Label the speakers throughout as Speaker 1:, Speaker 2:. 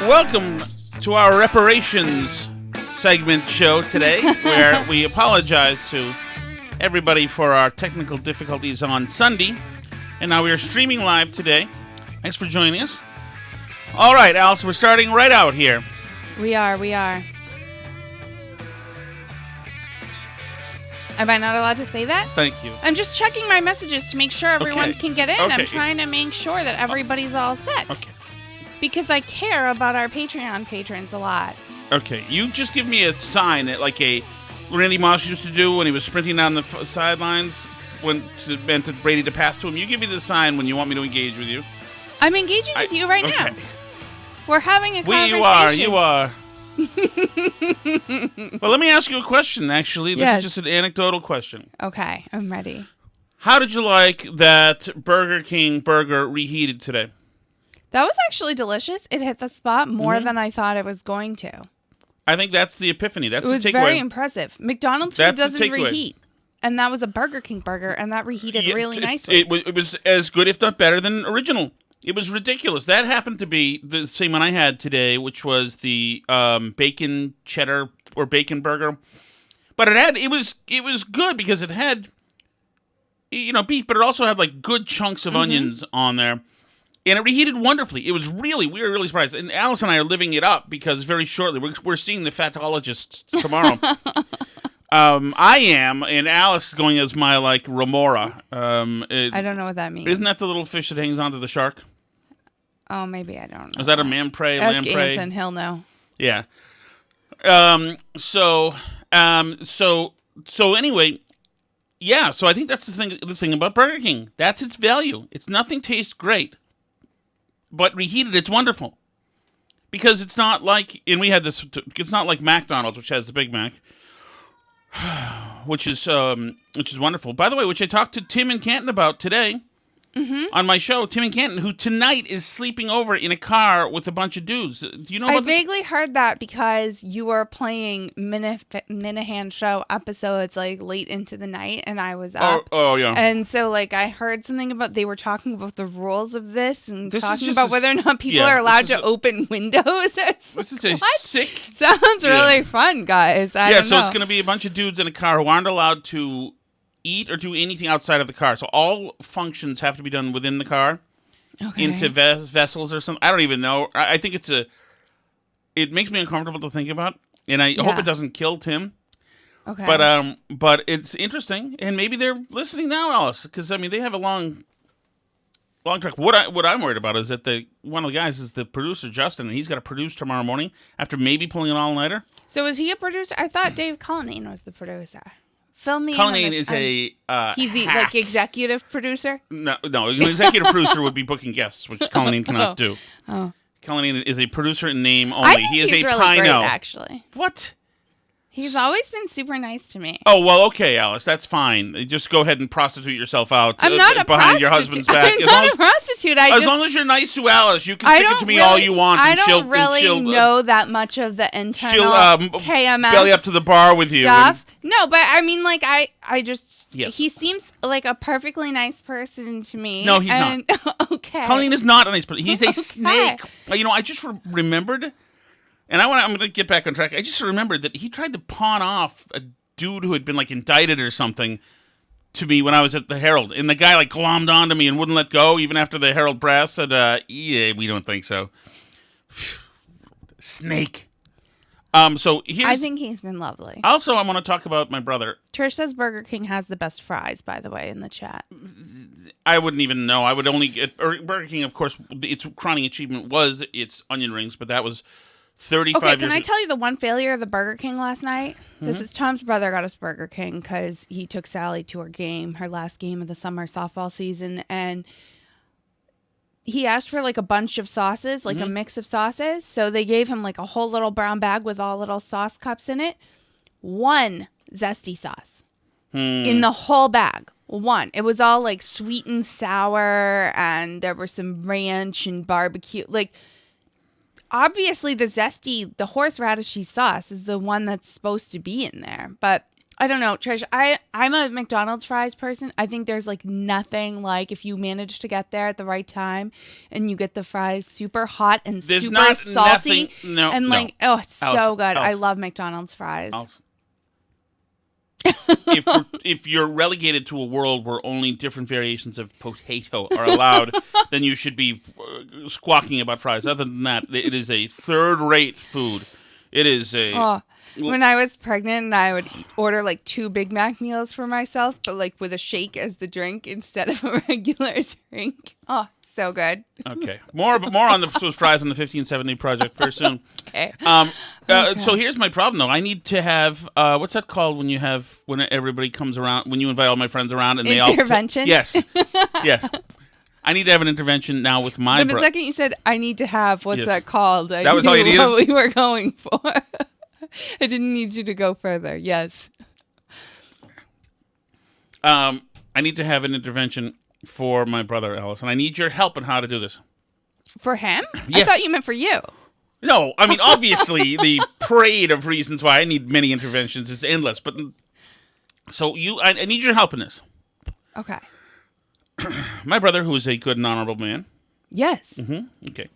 Speaker 1: Welcome to our reparations segment show today, where we apologize to everybody for our technical difficulties on Sunday. And now we are streaming live today. Thanks for joining us. All right, Alice, we're starting right out here.
Speaker 2: We are. Am I not allowed to say that?
Speaker 1: Thank you.
Speaker 2: I'm just checking my messages to make sure everyone can get in.
Speaker 1: Okay.
Speaker 2: I'm trying to make sure that everybody's all set.
Speaker 1: Okay.
Speaker 2: Because I care about our Patreon patrons a lot.
Speaker 1: Okay, you just give me a sign that, like a Randy Moss used to do when he was sprinting down the sidelines meant Brady to pass to him. You give me the sign when you want me to engage with you.
Speaker 2: I'm engaging with you right now. We're having a conversation.
Speaker 1: You are. Well, let me ask you a question, actually. This is just an anecdotal question.
Speaker 2: Okay, I'm ready.
Speaker 1: How did you like that Burger King burger reheated today?
Speaker 2: That was actually delicious. It hit the spot more than I thought it was going to.
Speaker 1: I think that's the epiphany. That's the takeaway.
Speaker 2: It was very impressive. McDonald's food doesn't reheat. And that was a Burger King burger, and that reheated really nicely.
Speaker 1: It was as good, if not better, than original. It was ridiculous. That happened to be the same one I had today, which was the bacon cheddar or bacon burger. But it was good because it had beef, but it also had like good chunks of onions on there. And it reheated wonderfully. We were really surprised. And Alice and I are living it up because very shortly we're seeing the fatologist tomorrow. I am, and Alice is going as my remora.
Speaker 2: I don't know what that means.
Speaker 1: Isn't that the little fish that hangs onto the shark?
Speaker 2: Oh, maybe I don't know.
Speaker 1: Is that a lamprey?
Speaker 2: Ask Anson, he'll know.
Speaker 1: Yeah. So anyway, yeah. So I think that's the thing about Burger King. That's its value. Nothing tastes great, but reheated, it's wonderful. Because it's not like, and we had this. It's not like McDonald's, which has the Big Mac, which is wonderful. By the way, which I talked to Tim and Canton about today. On my show, Tim and Canton, who tonight is sleeping over in a car with a bunch of dudes. Do you know about
Speaker 2: I vaguely heard that because you were playing Minahan show episodes late into the night, and I was up.
Speaker 1: Oh yeah.
Speaker 2: And so I heard something about they were talking about the rules of this and talking about whether or not people are allowed to open windows.
Speaker 1: This is a sick.
Speaker 2: Sounds really fun, guys. I don't know.
Speaker 1: It's going to be a bunch of dudes in a car who aren't allowed to eat or do anything outside of the car. So all functions have to be done within the car, into vessels or something. I don't even know. I think it makes me uncomfortable to think about, and I hope it doesn't kill Tim.
Speaker 2: Okay.
Speaker 1: But it's interesting, and maybe they're listening now, Alice, because they have a long track. What I'm worried about is that one of the guys is the producer, Justin, and he's got to produce tomorrow morning after maybe pulling an all-nighter.
Speaker 2: So is he a producer? I thought Dave Cullinane was the producer. Fill me
Speaker 1: Cullinane is
Speaker 2: he's the
Speaker 1: hack.
Speaker 2: Executive producer?
Speaker 1: No, an executive producer would be booking guests, which Cullinane cannot do. Oh. Cullinane is a producer in name only.
Speaker 2: I think he's
Speaker 1: a
Speaker 2: really great, actually.
Speaker 1: What?
Speaker 2: He's always been super nice to me.
Speaker 1: Oh, well, okay, Alice, that's fine. Just go ahead and prostitute yourself out
Speaker 2: I'm not
Speaker 1: behind your husband's back.
Speaker 2: I'm not a prostitute.
Speaker 1: As long as you're nice to Alice, you can stick it to me all you want.
Speaker 2: I don't really know that much of the internal KMS
Speaker 1: belly up to the bar with you.
Speaker 2: Stuff. No, but I just... Yes. He seems like a perfectly nice person to me.
Speaker 1: No, he's not.
Speaker 2: Okay.
Speaker 1: Colleen is not a nice person. He's a snake. I just remembered... And I'm going to get back on track. I just remembered that he tried to pawn off a dude who had been indicted or something to me when I was at the Herald. And the guy glommed onto me and wouldn't let go even after the Herald brass said, yeah, we don't think so. Snake. So
Speaker 2: I think he's been lovely.
Speaker 1: Also, I want to talk about my brother.
Speaker 2: Trish says Burger King has the best fries, by the way, in the chat.
Speaker 1: I wouldn't even know. I would only get... Burger King, of course, its crowning achievement was its onion rings, but that was... 35 years.
Speaker 2: Can I tell you the one failure of the Burger King last night? This is Tom's brother got us Burger King because he took Sally to her last game of the summer softball season, and he asked for a bunch of sauces, a mix of sauces. So they gave him a whole little brown bag with all little sauce cups in it. One zesty sauce in the whole bag. One. It was all sweet and sour, and there were some ranch and barbecue. Obviously, the horseradishy sauce is the one that's supposed to be in there. But I don't know, Trish. I'm a McDonald's fries person. I think there's like nothing like if you manage to get there at the right time and you get the fries super hot and
Speaker 1: There's
Speaker 2: super
Speaker 1: not
Speaker 2: salty.
Speaker 1: nothing. No,
Speaker 2: and like,
Speaker 1: no.
Speaker 2: oh, it's so good. I love McDonald's fries.
Speaker 1: If you're relegated to a world where only different variations of potato are allowed, then you should be squawking about fries. Other than that, it is a third-rate food. It is a...
Speaker 2: When I was pregnant, and I would order like 2 Big Mac meals for myself, but like with a shake as the drink instead of a regular drink. Oh, so good.
Speaker 1: Okay. More on those fries on the 1570 Project very soon.
Speaker 2: Okay.
Speaker 1: So here's my problem, though. I need to have, what's that called when everybody comes around, when you invite all my friends around and they all...
Speaker 2: Intervention?
Speaker 1: Yes. Yes. I need to have an intervention now with my
Speaker 2: The second you said, I need to have, what's
Speaker 1: Yes.
Speaker 2: that called?
Speaker 1: That was all you needed?
Speaker 2: What we were going for. I didn't need you to go further. Yes.
Speaker 1: I need to have an intervention for my brother, Alice, and I need your help on how to do this.
Speaker 2: For him?
Speaker 1: Yes.
Speaker 2: I thought you meant for you.
Speaker 1: No, I mean, obviously, the parade of reasons why I need many interventions is endless, but... So I need your help in this.
Speaker 2: Okay.
Speaker 1: My brother, who is a good and honorable man...
Speaker 2: Yes.
Speaker 1: Mm-hmm. Okay.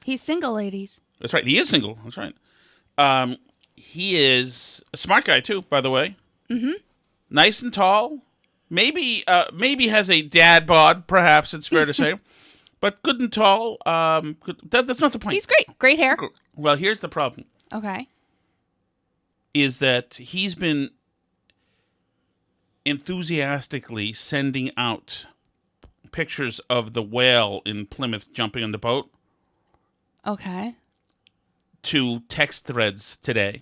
Speaker 2: He's single, ladies.
Speaker 1: That's right. He is single. That's right. He is a smart guy too, by the way. Mm-hmm. Nice and tall. Maybe has a dad bod. Perhaps it's fair to say, but good and tall. That's not the point.
Speaker 2: He's great. Great hair.
Speaker 1: Well, here's the problem.
Speaker 2: Okay.
Speaker 1: Is that he's been enthusiastically sending out pictures of the whale in Plymouth jumping on the boat.
Speaker 2: Okay.
Speaker 1: To text threads today.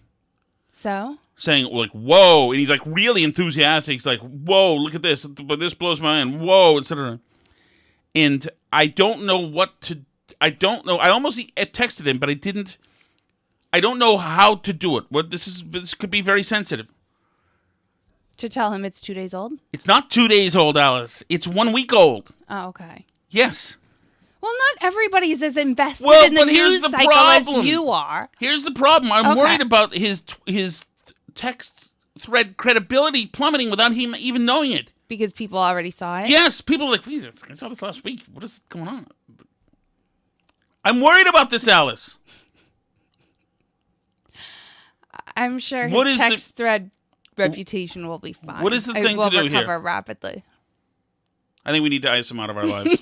Speaker 2: So?
Speaker 1: Saying, like, whoa. And he's, like, really enthusiastic. He's like, whoa, look at this. But this blows my mind. Whoa, etc. And I don't know what to... I don't know. I almost texted him, but I don't know how to do it. This could be very sensitive.
Speaker 2: To tell him it's 2 days old?
Speaker 1: It's not 2 days old, Alice. It's 1 week old.
Speaker 2: Oh, okay.
Speaker 1: Yes.
Speaker 2: Well, not everybody's as invested in the
Speaker 1: here's
Speaker 2: news
Speaker 1: the
Speaker 2: cycle
Speaker 1: problem.
Speaker 2: as you are.
Speaker 1: Here's the problem. I'm
Speaker 2: Okay.
Speaker 1: worried about his text thread credibility plummeting without him even knowing it.
Speaker 2: Because people already saw it?
Speaker 1: Yes, people are like, I saw this last week. What is going on? I'm worried about this, Alice.
Speaker 2: I'm sure his text thread reputation will be fine.
Speaker 1: What is the thing
Speaker 2: it will
Speaker 1: to do here?
Speaker 2: recover rapidly.
Speaker 1: I think we need to ice him out of our lives.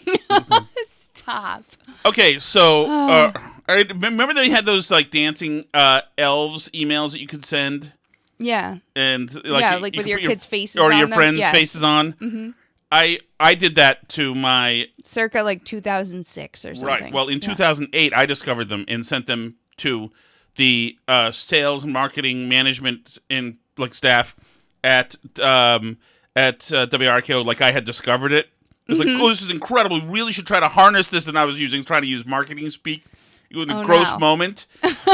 Speaker 2: Stop.
Speaker 1: Okay, so remember they had those like dancing elves emails that you could send?
Speaker 2: Yeah.
Speaker 1: And
Speaker 2: like with your kids' faces
Speaker 1: or
Speaker 2: on
Speaker 1: your
Speaker 2: them?
Speaker 1: friends'
Speaker 2: Yes.
Speaker 1: faces on. Mm-hmm. I did that to my
Speaker 2: circa like 2006 or something.
Speaker 1: Right. Well, in 2008, I discovered them and sent them to the sales and marketing management and like staff at WRKO. Like I had discovered it. It was like, oh, this is incredible. We really should try to harness this. And I was trying to use marketing speak. It was a gross moment.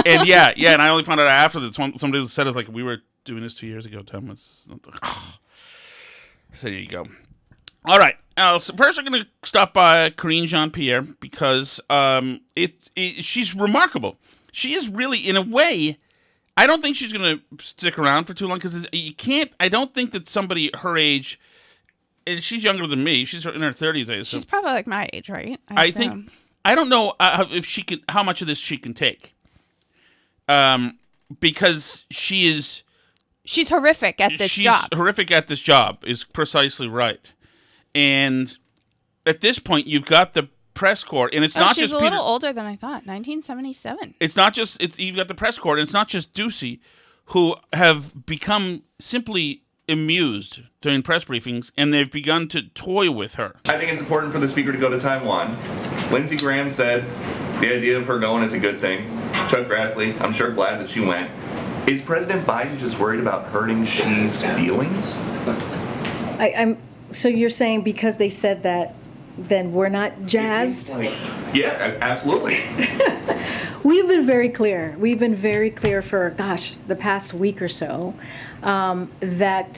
Speaker 1: And yeah. And I only found out after that somebody said, "It's like we were doing this 2 years ago, Tom." So there you go. All right. So first, we're going to stop by Karine Jean-Pierre because she's remarkable. She is really, in a way, I don't think she's going to stick around for too long because you can't. I don't think that somebody her age. And she's younger than me. She's in her 30s. I assume.
Speaker 2: She's probably like my age, right?
Speaker 1: I think. I don't know if she can. How much of this she can take. Because she is.
Speaker 2: She's horrific at this job.
Speaker 1: She's horrific at this job is precisely right. And at this point, you've got the press corps, and it's not just.
Speaker 2: She's a little older than I thought. 1977.
Speaker 1: It's not just. You've got the press corps, and it's not just Ducey, who have become simply amused during press briefings, and they've begun to toy with her.
Speaker 3: I think it's important for the speaker to go to Taiwan. Lindsey Graham said the idea of her going is a good thing. Chuck Grassley, I'm sure glad that she went. Is President Biden just worried about hurting Xi's feelings?
Speaker 4: So you're saying because they said that then we're not jazzed.
Speaker 3: Yeah, absolutely.
Speaker 4: We've been very clear. We've been very clear for, the past week or so, that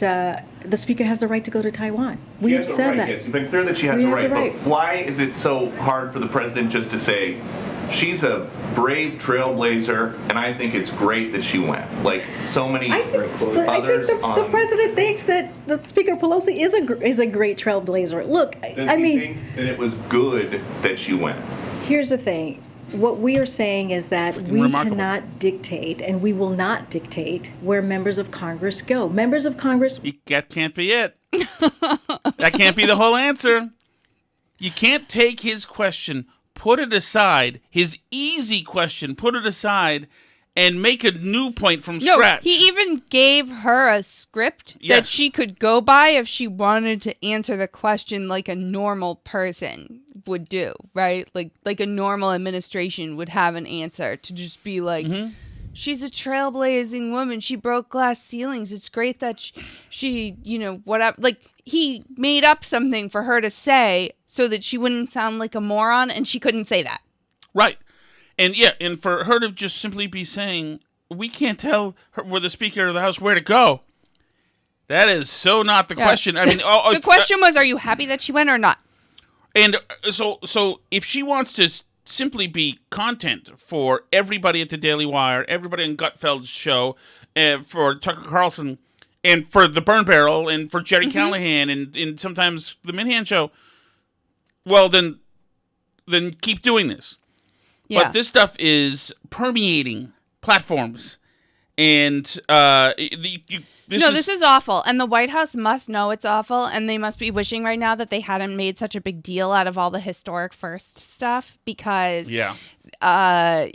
Speaker 4: the speaker has the right to go to Taiwan. We've said that.
Speaker 3: Yes, you've been clear that she has the right. But why is it so hard for the president just to say, she's a brave trailblazer, and I think it's great that she went? Like so many others.
Speaker 4: The president thinks that the Speaker Pelosi is a great trailblazer. Look,
Speaker 3: Does he think that it was good that she went?
Speaker 4: Here's the thing. What we are saying is that we cannot dictate, and we will not dictate where members of Congress go. Members of Congress...
Speaker 1: That can't be it. That can't be the whole answer. You can't take his question, put it aside, his easy question, put it aside, and make a new point from scratch.
Speaker 2: He even gave her a script that she could go by if she wanted to answer the question like a normal person would do, right? Like a normal administration would have an answer to just be like, she's a trailblazing woman. She broke glass ceilings. It's great that she whatever. Like, he made up something for her to say so that she wouldn't sound like a moron, and she couldn't say that.
Speaker 1: Right. And for her to just simply be saying, we can't tell her, the Speaker of the House where to go. That is so not the question. I mean,
Speaker 2: the question was, are you happy that she went or not?
Speaker 1: And so if she wants to simply be content for everybody at the Daily Wire, everybody in Gutfeld's show, for Tucker Carlson, and for the Burn Barrel, and for Jerry Callahan, and sometimes the Minhan Show, well, then keep doing this. Yeah. But this stuff is permeating platforms, and this
Speaker 2: is awful. And the White House must know it's awful, and they must be wishing right now that they hadn't made such a big deal out of all the historic first stuff, because I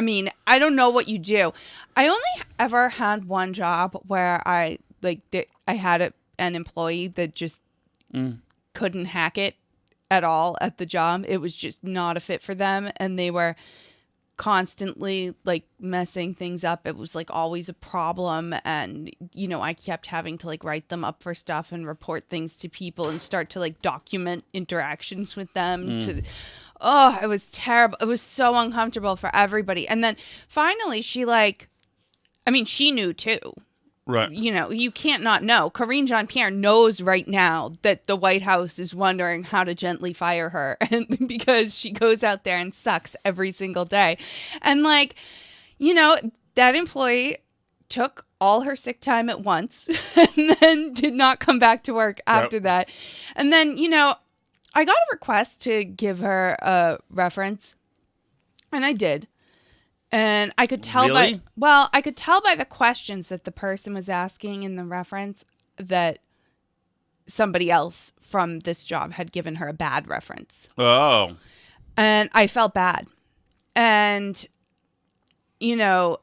Speaker 2: mean, I don't know what you do. I only ever had one job where I had an employee that just couldn't hack it at all at the job. It was just not a fit for them, and they were constantly like messing things up. It was like always a problem, and I kept having to like write them up for stuff and report things to people and start to like document interactions with them. It was terrible. It was so uncomfortable for everybody. And then finally she knew too. Right. You can't not know. Karine Jean-Pierre knows right now that the White House is wondering how to gently fire her, and because she goes out there and sucks every single day. And that employee took all her sick time at once and then did not come back to work after that. And then, I got a request to give her a reference, and I did. And I could tell by the questions that the person was asking in the reference that somebody else from this job had given her a bad reference.
Speaker 1: Oh.
Speaker 2: And I felt bad. And because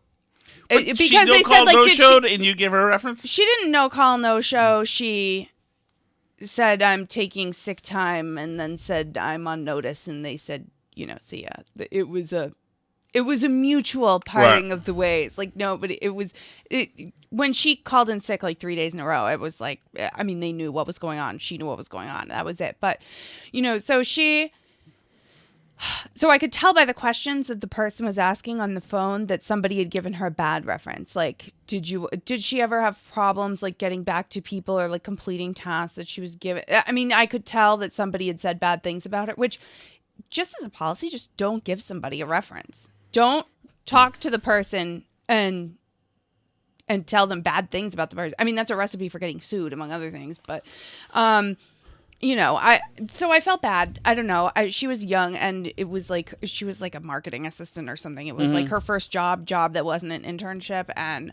Speaker 2: they said
Speaker 1: no-showed and you give her a reference?
Speaker 2: She didn't no-call, no-show. She said, I'm taking sick time, and then said, I'm on notice. And they said, see ya. It was a mutual parting of the ways. Like, no, but when she called in sick like 3 days in a row, it was like, I mean, they knew what was going on. She knew what was going on. That was it. But, so I could tell by the questions that the person was asking on the phone that somebody had given her a bad reference. Like, did she ever have problems like getting back to people or like completing tasks that she was given? I mean, I could tell that somebody had said bad things about her, which just as a policy, just don't give somebody a reference. Don't talk to the person and tell them bad things about the person. I mean, that's a recipe for getting sued, among other things. But, I felt bad. I don't know. She was young, and it was like she was like a marketing assistant or something. It was like her first job that wasn't an internship, and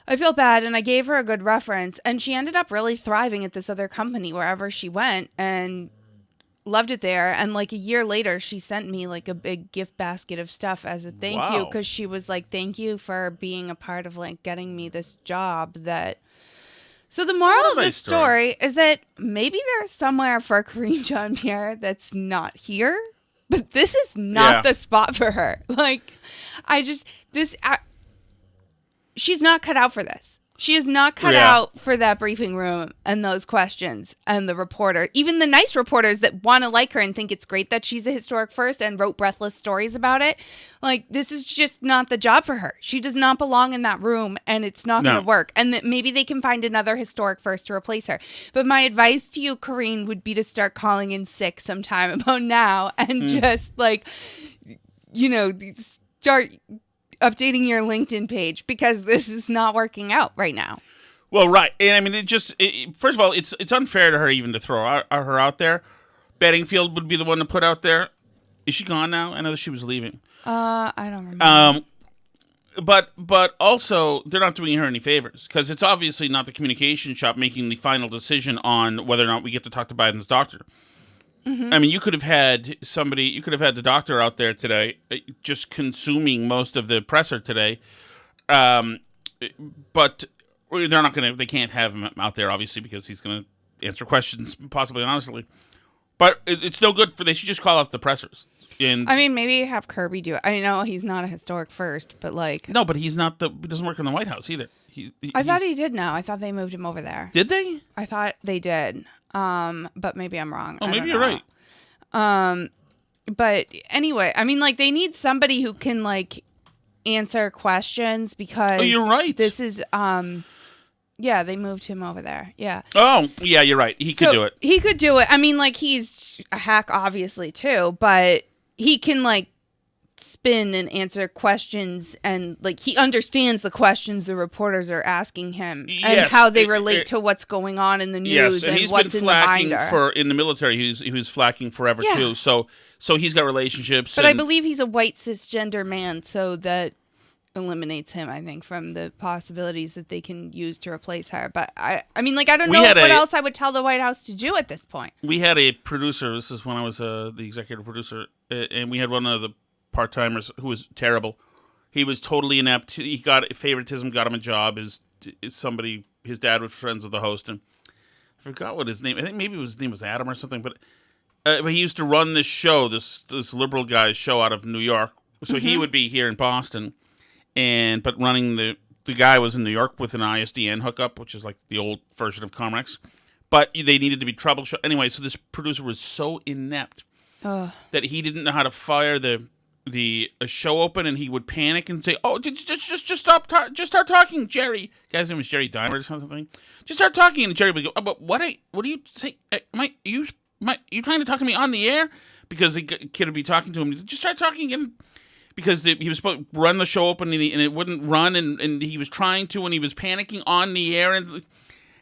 Speaker 2: I felt bad. And I gave her a good reference, and she ended up really thriving at this other company wherever she went, and loved it there. And like a year later, she sent me like a big gift basket of stuff as a thank you, because she was like, thank you for being a part of like getting me this job. So the moral of this story is that maybe there's somewhere for Karine Jean-Pierre that's not here, but this is not the spot for her. Like, she's not cut out for this. She is not cut out for that briefing room and those questions and the reporter. Even the nice reporters that want to like her and think it's great that she's a historic first and wrote breathless stories about it. Like, this is just not the job for her. She does not belong in that room, and it's not going to work. And that maybe they can find another historic first to replace her. But my advice to you, Karine, would be to start calling in sick sometime about now and just, like, you know, start updating your LinkedIn page, because this is not working out right now.
Speaker 1: Well, right. And I mean, first of all, it's unfair to her even to throw her out there. Bedingfield would be the one to put out there. Is she gone now? I know that she was leaving.
Speaker 2: I don't remember.
Speaker 1: But also, they're not doing her any favors, because it's obviously not the communication shop making the final decision on whether or not we get to talk to Biden's doctor. Mm-hmm. I mean, you could have had the doctor out there today, just consuming most of the presser today. But they can't have him out there, obviously, because he's going to answer questions, possibly honestly. But it's no good they should just call off the pressers. And
Speaker 2: I mean, maybe have Kirby do it. I know he's not a historic first, but like.
Speaker 1: No, but he doesn't work in the White House either.
Speaker 2: I thought he did now. I thought they moved him over there.
Speaker 1: Did they?
Speaker 2: I thought they did. But maybe I'm wrong.
Speaker 1: Oh, maybe you're right.
Speaker 2: But anyway, I mean, like, they need somebody who can, like, answer questions, because.
Speaker 1: Oh, you're right.
Speaker 2: This is, yeah, they moved him over there. Yeah.
Speaker 1: Oh, yeah, you're right. He could do it.
Speaker 2: He could do it. I mean, like, he's a hack, obviously, too, but he can, like, spin and answer questions, and like he understands the questions the reporters are asking him and how they relate to what's going on in the news and
Speaker 1: he's
Speaker 2: what's
Speaker 1: been
Speaker 2: in the binder.
Speaker 1: in the military. He was flacking forever too. So he's got relationships.
Speaker 2: But I believe he's a white cisgender man, so that eliminates him, I think, from the possibilities that they can use to replace her. But I mean, like, I don't know what else I would tell the White House to do at this point.
Speaker 1: We had a producer. This is when I was the executive producer, and we had one of the part-timers who was terrible. He was totally inept. He got favoritism, got him a job. His dad was friends with the host, and I forgot what his name. I think maybe his name was Adam or something. But he used to run this show, this liberal guy's show out of New York. So he would be here in Boston, but running the guy was in New York with an ISDN hookup, which is like the old version of Comrex. But they needed to be troubleshot anyway. So this producer was so inept that he didn't know how to fire the show open, and he would panic and say, "Oh, just start talking, Jerry." The guy's name was Jerry Dimer or something. Just start talking, and Jerry would go, "Oh, but what do you say? You trying to talk to me on the air?" Because the kid would be talking to him. Just start talking again, because he was supposed to run the show open, and it wouldn't run, and he was trying to, and he was panicking on the air,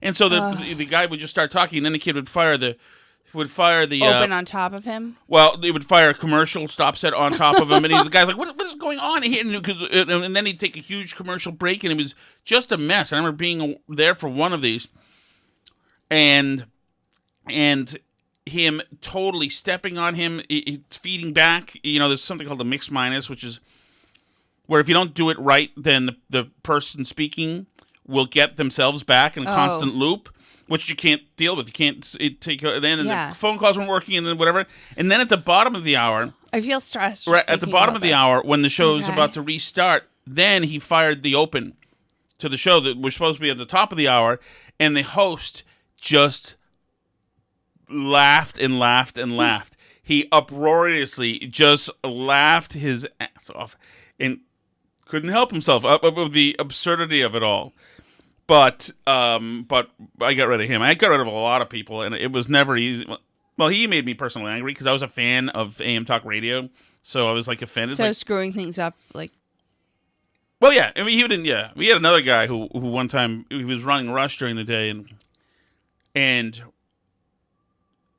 Speaker 1: and so the guy would just start talking, and then the kid would fire the
Speaker 2: open on top of him.
Speaker 1: Well, they would fire a commercial stop set on top of him, and the guy's like, "What is going on here?" And then he'd take a huge commercial break, and it was just a mess. I remember being there for one of these, and him totally stepping on him, feeding back. You know, there's something called the mix minus, which is where if you don't do it right, then the person speaking will get themselves back in a constant loop, which you can't deal with. You can't take then, and the phone calls weren't working, and then whatever. And then at the bottom of the hour,
Speaker 2: I feel stressed.
Speaker 1: Right at the bottom of the hour, when the show is about to restart, then he fired the open to the show that was supposed to be at the top of the hour, and the host just laughed and laughed and laughed. He uproariously just laughed his ass off and couldn't help himself of the absurdity of it all. But I got rid of him. I got rid of a lot of people, and it was never easy. Well, he made me personally angry because I was a fan of AM Talk Radio, so I was like offended.
Speaker 2: So screwing things up, like.
Speaker 1: Well, yeah. I mean, he didn't. Yeah, we had another guy who one time he was running Rush during the day, and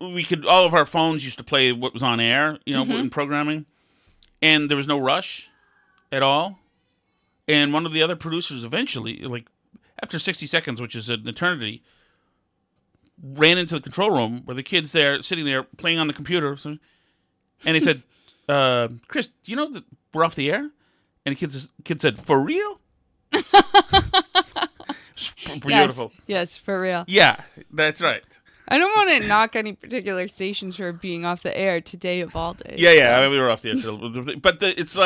Speaker 1: we could all of our phones used to play what was on air, you know, in programming, and there was no Rush at all. And one of the other producers eventually, like, after 60 seconds, which is an eternity, ran into the control room where the kid's there, sitting there, playing on the computer. And he said, "Chris, do you know that we're off the air?" And the kid said, "For real?" Beautiful.
Speaker 2: Yes, for real.
Speaker 1: Yeah, that's right.
Speaker 2: I don't want to knock any particular stations for being off the air today of all days.
Speaker 1: Yeah, I mean, we were off the air. But it's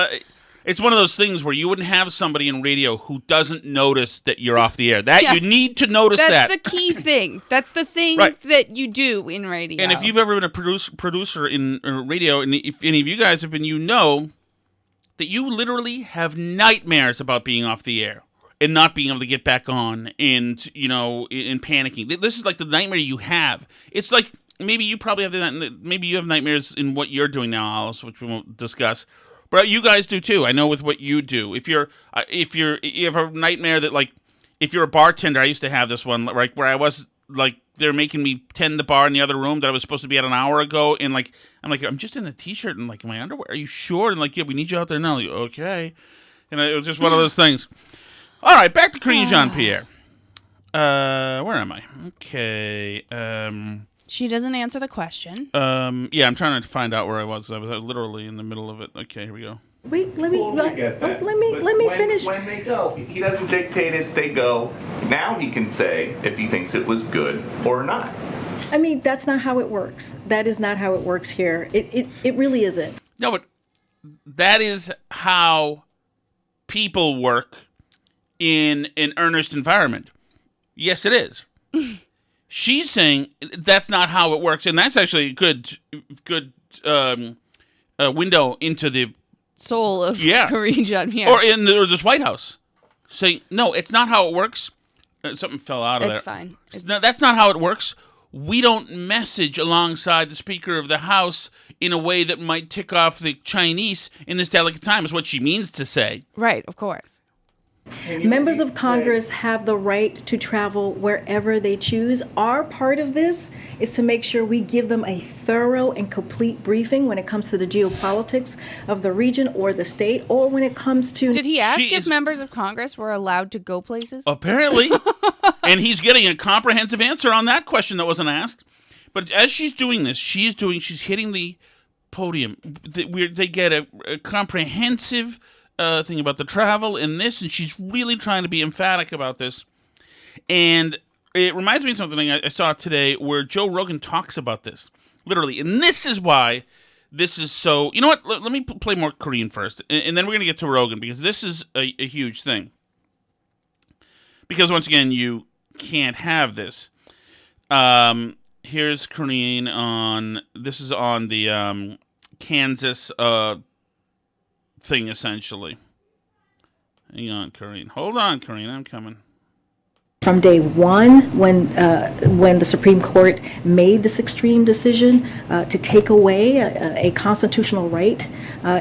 Speaker 1: It's one of those things where you wouldn't have somebody in radio who doesn't notice that you're off the air. You need to notice that.
Speaker 2: That's the key thing. That's the thing that you do in radio.
Speaker 1: And if you've ever been a producer in radio, and if any of you guys have been, you know that you literally have nightmares about being off the air and not being able to get back on, and and panicking. This is like the nightmare you have. It's like maybe you probably have maybe you have nightmares in what you're doing now, Alice, which we won't discuss. But you guys do too. I know with what you do. If you have a nightmare that, like, if you're a bartender, I used to have this one, like, where I was like, they're making me tend the bar in the other room that I was supposed to be at an hour ago, and like I'm just in a t-shirt and like in my underwear. Are you sure? And like, yeah, we need you out there now. Like, okay. And it was just one of those things. All right, back to Karine Jean-Pierre. Where am I? Okay.
Speaker 2: She doesn't answer the question.
Speaker 1: Yeah, I'm trying to find out where I was. I was literally in the middle of it. Okay, here we go.
Speaker 4: Wait, let me finish.
Speaker 3: When they go, he doesn't dictate it. They go. Now he can say if he thinks it was good or not.
Speaker 4: I mean, that's not how it works. That is not how it works here. It really isn't.
Speaker 1: No, but that is how people work in an earnest environment. Yes, it is. She's saying that's not how it works, and that's actually a good window into the
Speaker 2: soul of Karine Jean-Pierre.
Speaker 1: Or this White House. Saying, no, it's not how it works. Something fell out of there.
Speaker 2: It's fine.
Speaker 1: No, that's not how it works. We don't message alongside the Speaker of the House in a way that might tick off the Chinese in this delicate time, is what she means to say.
Speaker 2: Right, of course.
Speaker 4: Members of Congress have the right to travel wherever they choose. Our part of this is to make sure we give them a thorough and complete briefing when it comes to the geopolitics of the region or the state, or when it comes to...
Speaker 2: Did he ask if members of Congress were allowed to go places?
Speaker 1: Apparently. And he's getting a comprehensive answer on that question that wasn't asked. But as she's doing this, she's hitting the podium. They get a comprehensive thing about the travel and this, and she's really trying to be emphatic about this. And it reminds me of something I saw today where Joe Rogan talks about this, literally. And this is why this is so... You know what? Let me play more Karine first, and then we're going to get to Rogan, because this is a huge thing. Because, once again, you can't have this. Here's Karine on... This is on the Kansas... thing, essentially. Hang on, Karine. Hold on, Karine. I'm coming.
Speaker 4: From day one, when the Supreme Court made this extreme decision to take away a constitutional right,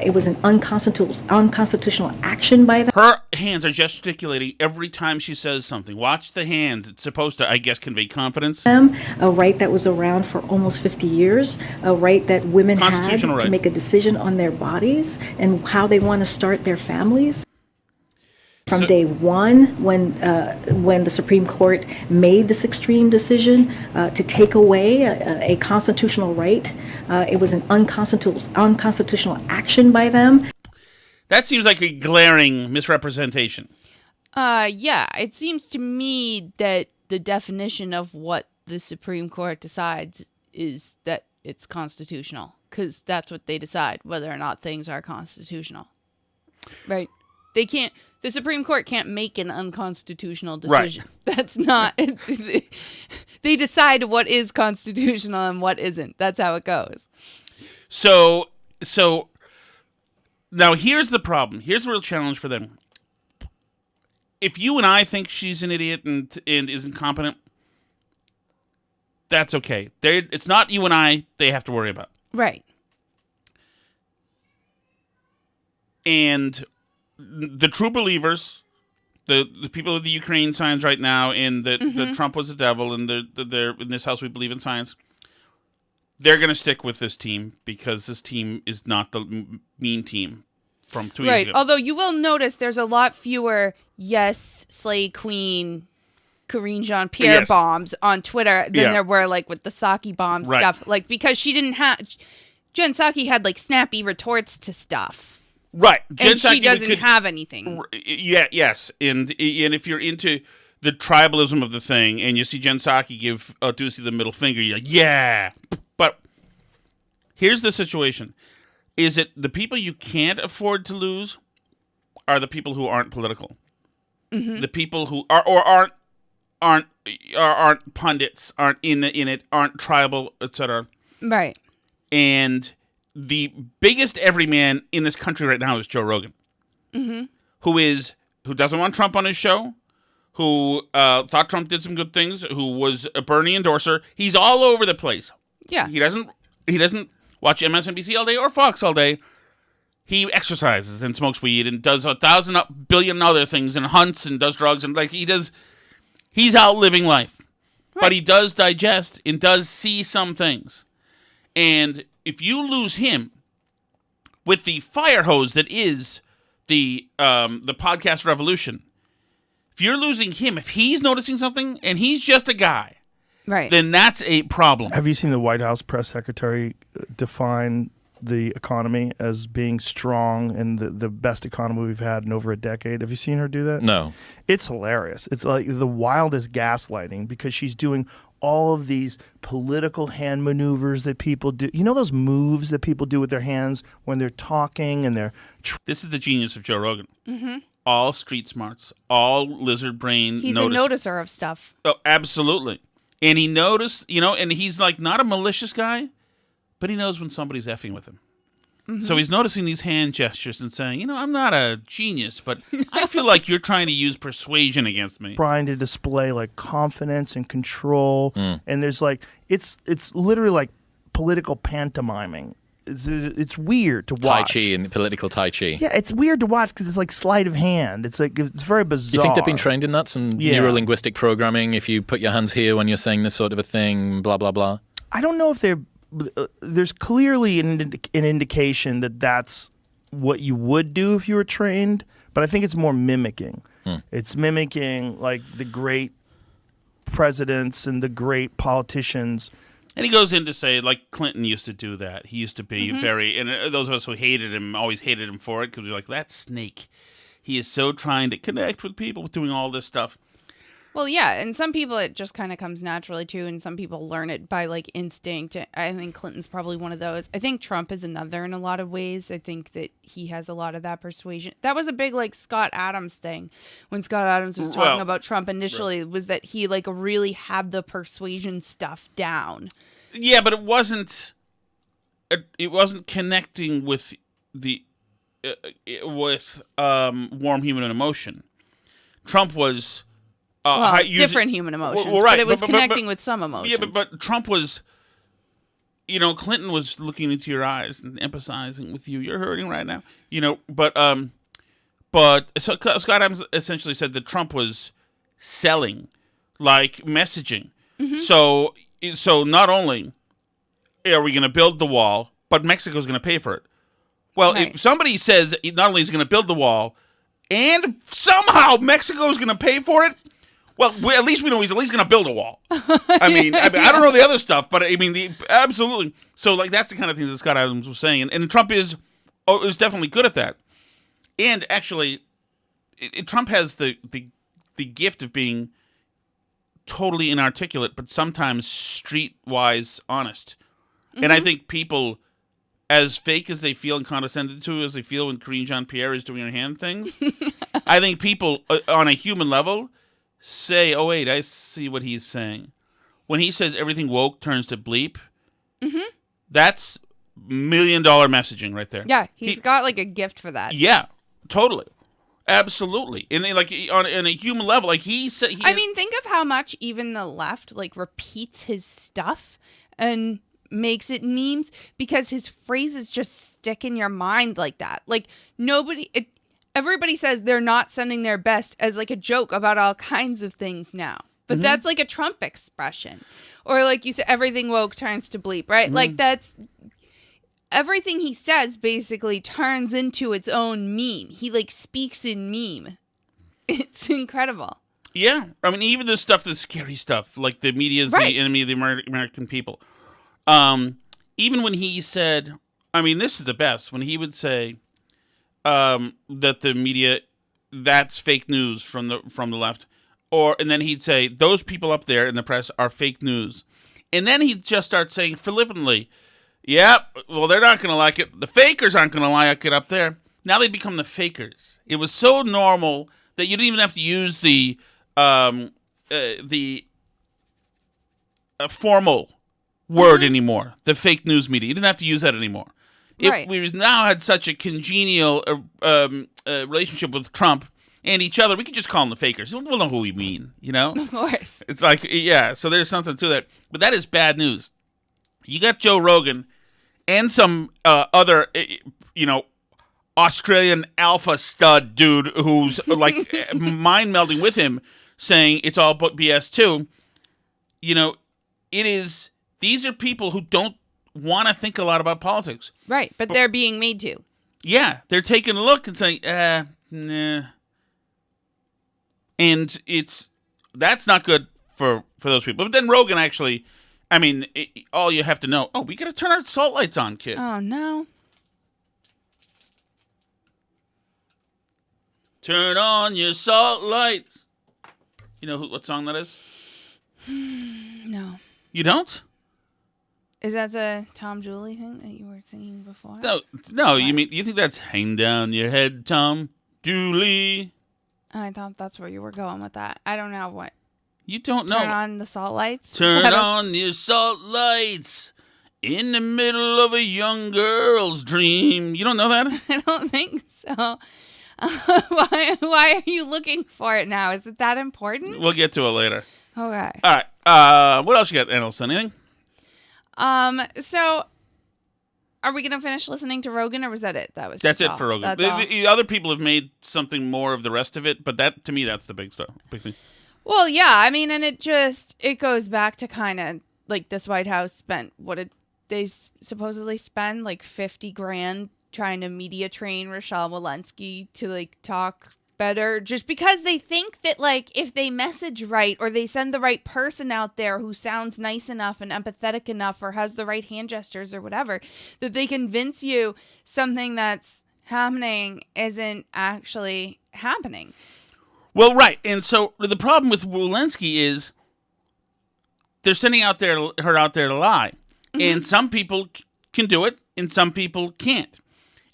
Speaker 4: it was an unconstitutional action by them.
Speaker 1: Her hands are gesticulating every time she says something. Watch the hands. It's supposed to, I guess, convey confidence.
Speaker 4: A right that was around for almost 50 years, a right that women had to make a decision on their bodies and how they want to start their families. From day one, when the Supreme Court made this extreme decision to take away a constitutional right, it was an unconstitutional action by them.
Speaker 1: That seems like a glaring misrepresentation.
Speaker 2: Yeah, it seems to me that the definition of what the Supreme Court decides is that it's constitutional, because that's what they decide, whether or not things are constitutional. Right? They can't. The Supreme Court can't make an unconstitutional decision. Right. That's not. They decide what is constitutional and what isn't. That's how it goes.
Speaker 1: So now here's the problem. Here's the real challenge for them. If you and I think she's an idiot and is incompetent, that's okay. It's not you and I they have to worry about.
Speaker 2: Right.
Speaker 1: And the true believers, the people of the Ukraine signs right now, and that Trump was the devil, and they're in this house we believe in science, they're going to stick with this team because this team is not the mean team from 2 years ago.
Speaker 2: Right. Although you will notice there's a lot fewer yes, Slay Queen, Karine Jean-Pierre bombs on Twitter than there were like with the Psaki bomb stuff. Like, because she didn't have... Jen Psaki had like snappy retorts to stuff.
Speaker 1: Right.
Speaker 2: And she doesn't have anything.
Speaker 1: Yeah, yes. And if you're into the tribalism of the thing and you see Jen Psaki give Ducey the middle finger, you're like, yeah. But here's the situation. Is it the people you can't afford to lose are the people who aren't political. Mm-hmm. The people who are or aren't pundits, aren't in it, aren't tribal, etc.
Speaker 2: Right.
Speaker 1: And the biggest everyman in this country right now is Joe Rogan, who doesn't want Trump on his show, who thought Trump did some good things, who was a Bernie endorser. He's all over the place.
Speaker 2: Yeah.
Speaker 1: He doesn't watch MSNBC all day or Fox all day. He exercises and smokes weed and does 1,000 billion other things and hunts and does drugs and he's out living life. Right. But he does digest and does see some things. And if you lose him with the fire hose that is the podcast revolution, if you're losing him, if he's noticing something and he's just a guy,
Speaker 2: right,
Speaker 1: then that's a problem.
Speaker 5: Have you seen the White House press secretary define the economy as being strong and the best economy we've had in over a decade? Have you seen her do that?
Speaker 6: No.
Speaker 5: It's hilarious. It's like the wildest gaslighting because she's doing all of these political hand maneuvers that people do. You know those moves that people do with their hands when they're talking and they're...
Speaker 1: This is the genius of Joe Rogan. Mm-hmm. All street smarts, all lizard brain.
Speaker 2: He's a noticer of stuff.
Speaker 1: Oh, absolutely. And he noticed, and he's like not a malicious guy, but he knows when somebody's effing with him. Mm-hmm. So he's noticing these hand gestures and saying, I'm not a genius, but I feel like you're trying to use persuasion against me.
Speaker 5: Trying to display like confidence and control. And there's like, it's literally like political pantomiming. It's weird to watch.
Speaker 6: Tai Chi and political Tai Chi.
Speaker 5: Yeah, it's weird to watch because it's like sleight of hand. It's very bizarre.
Speaker 6: You think they've been trained in that? Some neuro-linguistic programming? If you put your hands here when you're saying this sort of a thing, blah, blah, blah?
Speaker 5: I don't know if there's clearly an indication that that's what you would do if you were trained, but I think it's more mimicking. It's mimicking like the great presidents and the great politicians.
Speaker 1: And he goes in to say, like Clinton used to do that. He used to be very, and those of us who hated him always hated him for it because we're like, that snake. He is so trying to connect with people doing all this stuff.
Speaker 2: Well, yeah, and some people it just kind of comes naturally to, and some people learn it by like instinct. I think Clinton's probably one of those. I think Trump is another in a lot of ways. I think that he has a lot of that persuasion. That was a big like Scott Adams thing when Scott Adams was talking about Trump initially, was that he like really had the persuasion stuff down.
Speaker 1: Yeah, but it wasn't connecting with warm human emotion. Trump was
Speaker 2: different human emotions, right, but it was connecting with some emotions.
Speaker 1: Yeah, but Trump was, Clinton was looking into your eyes and empathizing with you. You're hurting right now, But so Scott Adams essentially said that Trump was selling, like messaging. Mm-hmm. So not only are we going to build the wall, but Mexico's going to pay for it. Well, right. If somebody says not only is going to build the wall, and somehow Mexico's going to pay for it. Well, at least we know he's at least going to build a wall. I mean, I don't know the other stuff, but I mean, absolutely. So, like, that's the kind of thing that Scott Adams was saying, and Trump is definitely good at that. And actually, Trump has the gift of being totally inarticulate, but sometimes streetwise honest. Mm-hmm. And I think people, as fake as they feel and condescended to as they feel when Karine Jean-Pierre is doing her hand things, I think people on a human level say, oh, wait, I see what he's saying. When he says everything woke turns to bleep, that's $1 million messaging right there.
Speaker 2: Yeah, he's got like a gift for that.
Speaker 1: Yeah, totally. Absolutely. And like on a human level, like he said...
Speaker 2: I mean, think of how much even the left like repeats his stuff and makes it memes because his phrases just stick in your mind like that. Like everybody says they're not sending their best as like a joke about all kinds of things now. But that's like a Trump expression. Or like you said, everything woke turns to bleep, right? Like that's... Everything he says basically turns into its own meme. He like speaks in meme. It's incredible.
Speaker 1: Yeah. I mean, even the scary stuff, like the media is the enemy of the American people. Even when he said, I mean, this is the best, when he would say that the media, that's fake news from the left. And then he'd say, those people up there in the press are fake news. And then he'd just start saying flippantly, yep, well, they're not going to like it. The fakers aren't going to like it up there. Now they become the fakers. It was so normal that you didn't even have to use the formal word anymore. The fake news media. You didn't have to use that anymore.
Speaker 2: Right.
Speaker 1: We now had such a congenial relationship with Trump and each other. We could just call them the fakers. We'll know who we mean, you know?
Speaker 2: Of course.
Speaker 1: It's like, yeah, so there's something to that. But that is bad news. You got Joe Rogan and some other, Australian alpha stud dude who's like mind-melding with him saying it's all BS too. These are people who don't want to think a lot about politics.
Speaker 2: Right, but they're being made to.
Speaker 1: Yeah, they're taking a look and saying, nah. And that's not good for those people. But then Rogan actually, all you have to know, we got to turn our salt lights on, kid.
Speaker 2: Oh, no.
Speaker 1: Turn on your salt lights. You know what song that is?
Speaker 2: No.
Speaker 1: You don't?
Speaker 2: Is that the Tom Julie thing that you were singing before?
Speaker 1: No. You think that's "Hang Down Your Head, Tom Julie"?
Speaker 2: I thought that's where you were going with that. I don't know what.
Speaker 1: You don't know.
Speaker 2: Turn on the salt lights.
Speaker 1: Turn on your salt lights in the middle of a young girl's dream. You don't know that?
Speaker 2: I don't think so. Why are you looking for it now? Is it that important?
Speaker 1: We'll get to it later.
Speaker 2: Okay.
Speaker 1: All right. What else you got, Annalisa? Anything?
Speaker 2: So are we going to finish listening to Rogan, or was that it?
Speaker 1: That's it for Rogan. The other people have made something more of the rest of it, but that, to me, that's the big thing.
Speaker 2: Well, yeah, and it goes back to kind of like this White House spent, what did they supposedly spend, like $50,000 trying to media train Rochelle Walensky to like talk better, just because they think that like if they message right or they send the right person out there who sounds nice enough and empathetic enough or has the right hand gestures or whatever, that they convince you something that's happening isn't actually happening.
Speaker 1: Well, right. And so the problem with Walensky is they're sending her out there to lie. Mm-hmm. And some people can do it and some people can't.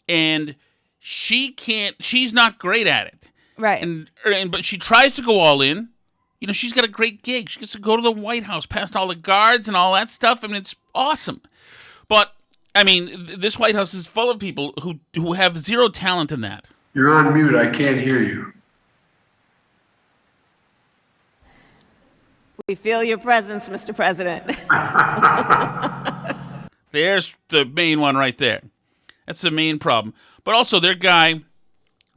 Speaker 1: And she's not great at it.
Speaker 2: Right.
Speaker 1: But she tries to go all in. She's got a great gig. She gets to go to the White House past all the guards and all that stuff. It's awesome. But, this White House is full of people who have zero talent in that.
Speaker 7: You're on mute. I can't hear you.
Speaker 8: We feel your presence, Mr. President.
Speaker 1: There's the main one right there. That's the main problem. But also their guy,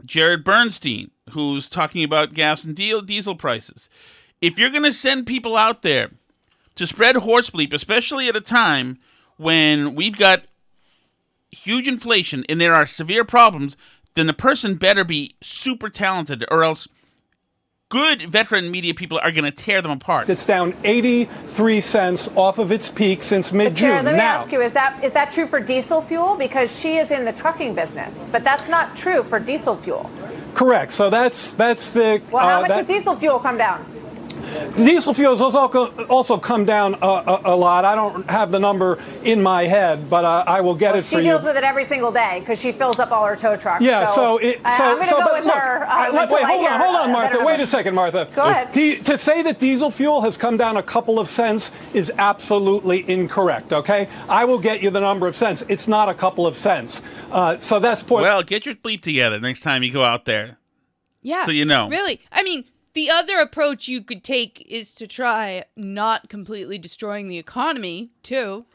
Speaker 1: Jared Bernstein, who's talking about gas and diesel prices. If you're going to send people out there to spread horse bleep, especially at a time when we've got huge inflation and there are severe problems, then the person better be super talented, or else good veteran media people are going to tear them apart.
Speaker 9: It's down 83 cents off of its peak since mid-June.
Speaker 8: Let me ask you, is that true for diesel fuel? Because she is in the trucking business, but that's not true for diesel fuel.
Speaker 9: Correct. So that's the.
Speaker 8: Well, how much has diesel fuel come down?
Speaker 9: Diesel fuels also come down a lot. I don't have the number in my head, but I will get it for you.
Speaker 8: She deals with it every single day because she fills up all her tow trucks.
Speaker 9: Yeah,
Speaker 8: I'm going to go with her.
Speaker 9: Hold on, Martha. Wait a second, Martha.
Speaker 8: Go ahead.
Speaker 9: To say that diesel fuel has come down a couple of cents is absolutely incorrect, okay? I will get you the number of cents. It's not a couple of cents. So that's point.
Speaker 1: Well, get your bleep together next time you go out there.
Speaker 2: Yeah.
Speaker 1: So you know.
Speaker 2: Really? The other approach you could take is to try not completely destroying the economy, too.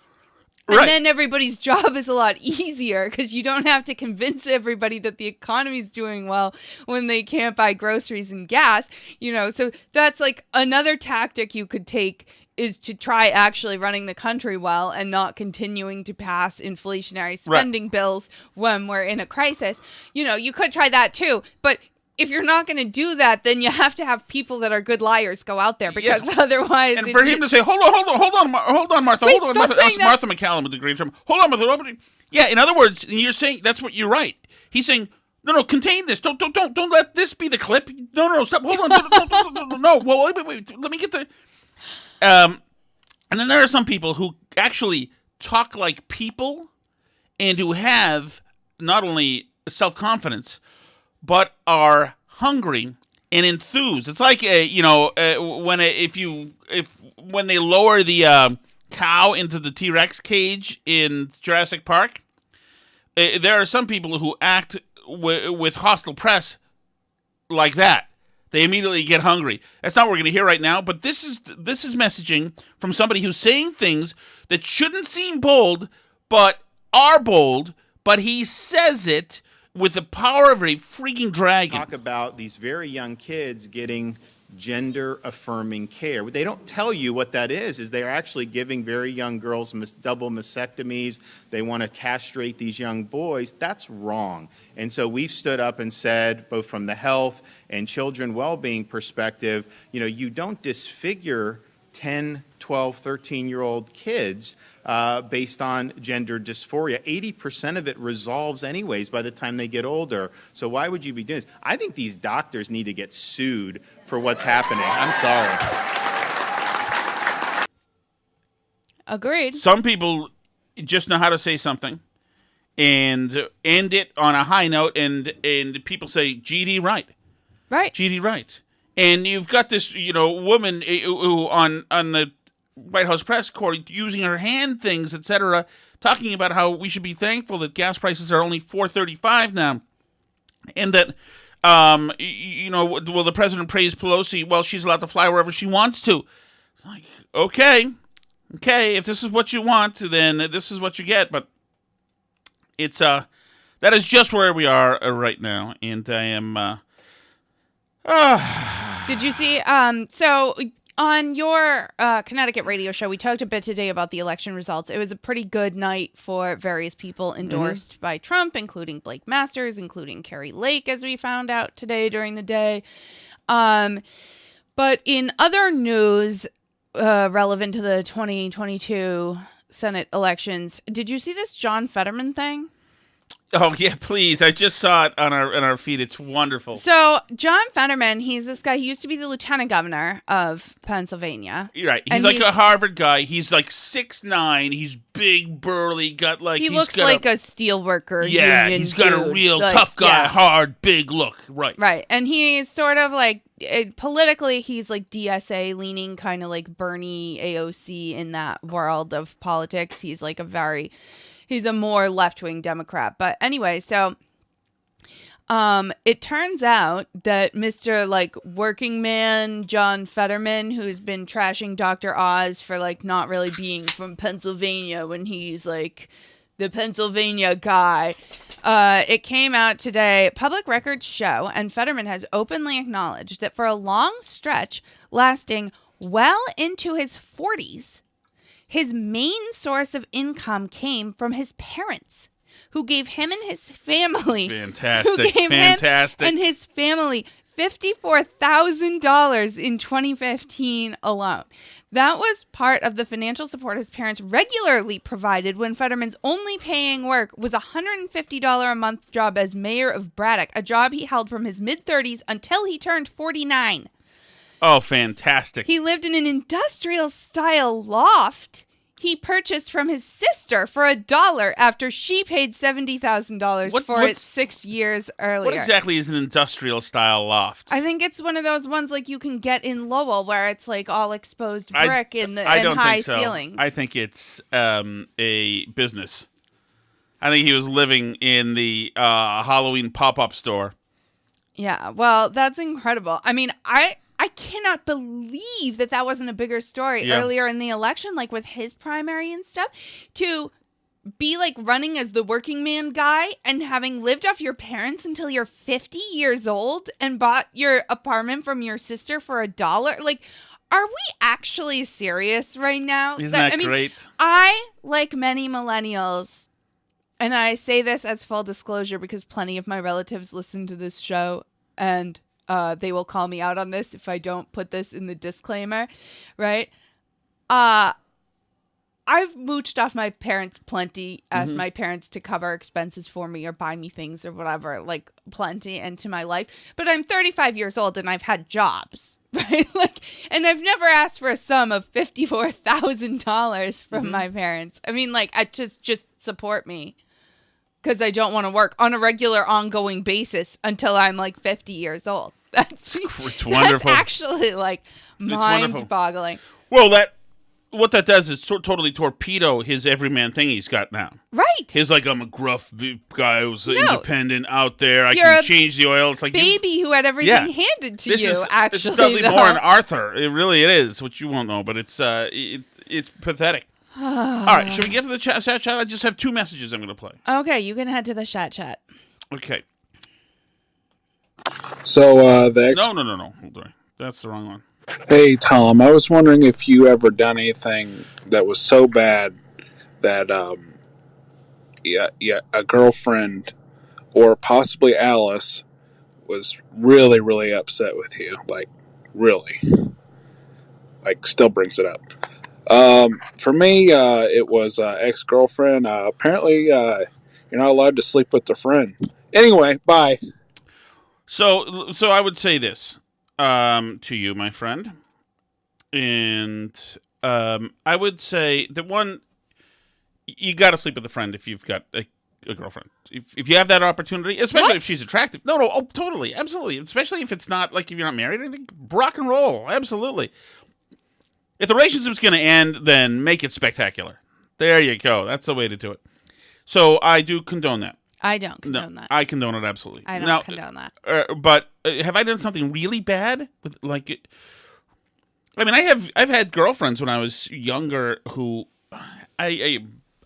Speaker 1: Right.
Speaker 2: And then everybody's job is a lot easier because you don't have to convince everybody that the economy's doing well when they can't buy groceries and gas. So that's like another tactic you could take, is to try actually running the country well and not continuing to pass inflationary spending bills when we're in a crisis. You could try that, too. But if you're not going to do that, then you have to have people that are good liars go out there, because otherwise...
Speaker 1: And for him to say, hold on, Martha.
Speaker 2: Wait,
Speaker 1: hold on, Martha.
Speaker 2: Saying
Speaker 1: Martha McCallum with the great term. Hold on, Martha. Yeah, in other words, you're saying, you're right. He's saying, no, contain this. Don't let this be the clip. No, stop. Hold on. No, well, wait. Let me get the... And then there are some people who actually talk like people and who have not only self-confidence, but are hungry and enthused. It's like when they lower the cow into the T-Rex cage in Jurassic Park. There are some people who act with hostile press like that. They immediately get hungry. That's not what we're going to hear right now, but this is messaging from somebody who's saying things that shouldn't seem bold, but are bold, but he says it with the power of a freaking dragon.
Speaker 10: Talk about these very young kids getting gender-affirming care. What they don't tell you what that is they're actually giving very young girls double mastectomies. They want to castrate these young boys. That's wrong. And so we've stood up and said, both from the health and children well-being perspective, you don't disfigure 10, 12, 13-year-old kids based on gender dysphoria. 80% of it resolves anyways by the time they get older. So why would you be doing this? I think these doctors need to get sued for what's happening. I'm sorry.
Speaker 2: Agreed.
Speaker 1: Some people just know how to say something and end it on a high note, and people say, GD right.
Speaker 2: Right.
Speaker 1: GD right. And you've got this, woman who on the White House press corps using her hand things, etc., talking about how we should be thankful that gas prices are only $4.35 now, and that, will the president praise Pelosi? Well, she's allowed to fly wherever she wants to. It's like, okay, if this is what you want, then this is what you get. But it's that is just where we are right now, and I am.
Speaker 2: Did you see? So on your Connecticut radio show, we talked a bit today about the election results. It was a pretty good night for various people endorsed by Trump, including Blake Masters, including Carrie Lake, as we found out today during the day. But in other news relevant to the 2022 Senate elections, did you see this John Fetterman thing?
Speaker 1: Oh, yeah, please. I just saw it on our feed. It's wonderful.
Speaker 2: So, John Fetterman, he's this guy. He used to be the lieutenant governor of Pennsylvania.
Speaker 1: Right. He's like a Harvard guy. He's like 6'9". He's big, burly, got like...
Speaker 2: He looks like a steelworker.
Speaker 1: Yeah, he's got a real tough guy, hard, big look. Right.
Speaker 2: Right. And he's sort of like, politically, he's like DSA leaning, kind of like Bernie AOC in that world of politics. He's like he's a more left-wing Democrat. But anyway, so it turns out that Mr. like working man John Fetterman, who's been trashing Dr. Oz for like not really being from Pennsylvania when he's like the Pennsylvania guy, it came out today. Public records show, and Fetterman has openly acknowledged that for a long stretch lasting well into his 40s, his main source of income came from his parents, who gave him and his family
Speaker 1: fantastic
Speaker 2: him and his family $54,000 in 2015 alone. That was part of the financial support his parents regularly provided when Fetterman's only paying work was a $150 a month job as mayor of Braddock, a job he held from his mid-30s until he turned 49.
Speaker 1: Oh, fantastic.
Speaker 2: He lived in an industrial-style loft he purchased from his sister for $1 after she paid $70,000 for it 6 years earlier.
Speaker 1: What exactly is an industrial-style loft?
Speaker 2: I think it's one of those ones like you can get in Lowell where it's like all exposed brick and high ceilings.
Speaker 1: I think it's a business. I think he was living in the Halloween pop-up store.
Speaker 2: Yeah, well, that's incredible. I mean, I cannot believe that wasn't a bigger story earlier in the election, like with his primary and stuff, to be like running as the working man guy and having lived off your parents until you're 50 years old and bought your apartment from your sister for $1. Like, are we actually serious right now?
Speaker 1: Isn't that great?
Speaker 2: I, like many millennials, and I say this as full disclosure because plenty of my relatives listen to this show and they will call me out on this if I don't put this in the disclaimer, right? I've mooched off my parents plenty, asked my parents to cover expenses for me or buy me things or whatever, like plenty into my life. But I'm 35 years old and I've had jobs, right? Like, and I've never asked for a sum of $54,000 from my parents. I mean, like, I just support me. because I don't want to work on a regular, ongoing basis until I'm like 50 years old. It's
Speaker 1: wonderful.
Speaker 2: That's actually like mind-boggling.
Speaker 1: Well, what that does is totally torpedo his everyman thing he's got now.
Speaker 2: Right.
Speaker 1: His like, I'm a gruff guy who's independent out there. I can change the oil. It's like
Speaker 2: baby who had everything handed to you. Actually,
Speaker 1: it's Dudley Moore and Arthur. It is, which you won't know, but it's pathetic. All right, should we get to the chat? I just have 2 messages I'm going to play.
Speaker 2: Okay, you can head to the chat.
Speaker 1: Okay.
Speaker 11: So
Speaker 1: No. Hold on. That's the wrong one.
Speaker 11: Hey, Tom, I was wondering if you ever done anything that was so bad that a girlfriend or possibly Alice was really, really upset with you. Like, really. Like, still brings it up. For me, it was ex-girlfriend. Apparently, you're not allowed to sleep with a friend. Anyway, bye.
Speaker 1: So I would say this to you, my friend, and I would say that one, you got to sleep with a friend if you've got a girlfriend. If you have that opportunity, especially if she's attractive. No, totally, absolutely. Especially if it's not like if you're not married or anything. Rock and roll, absolutely. If the relationship's going to end, then make it spectacular. There you go. That's the way to do it. So I do condone that.
Speaker 2: I don't condone that.
Speaker 1: I condone it absolutely.
Speaker 2: I don't condone that.
Speaker 1: But have I done something really bad with like it? I mean, I've had girlfriends when I was younger who I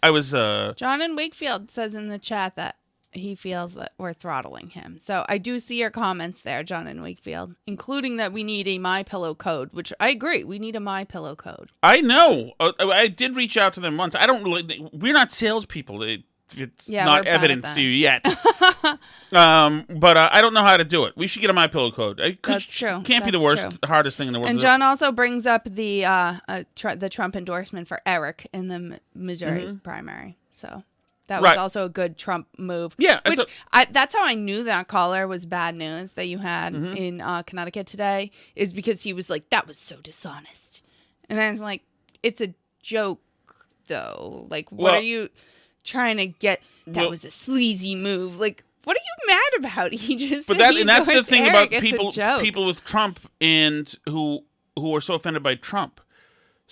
Speaker 1: was.
Speaker 2: John in Wakefield says in the chat that he feels that we're throttling him. So I do see your comments there, John in Wakefield, including that we need a MyPillow code, which I agree. We need a MyPillow code.
Speaker 1: I know. I did reach out to them once. I don't really. We're not salespeople. It's not evident to you yet. But I don't know how to do it. We should get a MyPillow code.
Speaker 2: That's true.
Speaker 1: Can't be the worst, hardest thing in the world.
Speaker 2: And John also brings up the Trump endorsement for Eric in the Missouri primary. So that was also a good Trump move.
Speaker 1: Yeah.
Speaker 2: That's how I knew that caller was bad news that you had in Connecticut today, is because he was like, that was so dishonest. And I was like, it's a joke, though. Like, what are you trying to get? That was a sleazy move. Like, what are you mad about? He just
Speaker 1: that's the thing about people with Trump and who are so offended by Trump.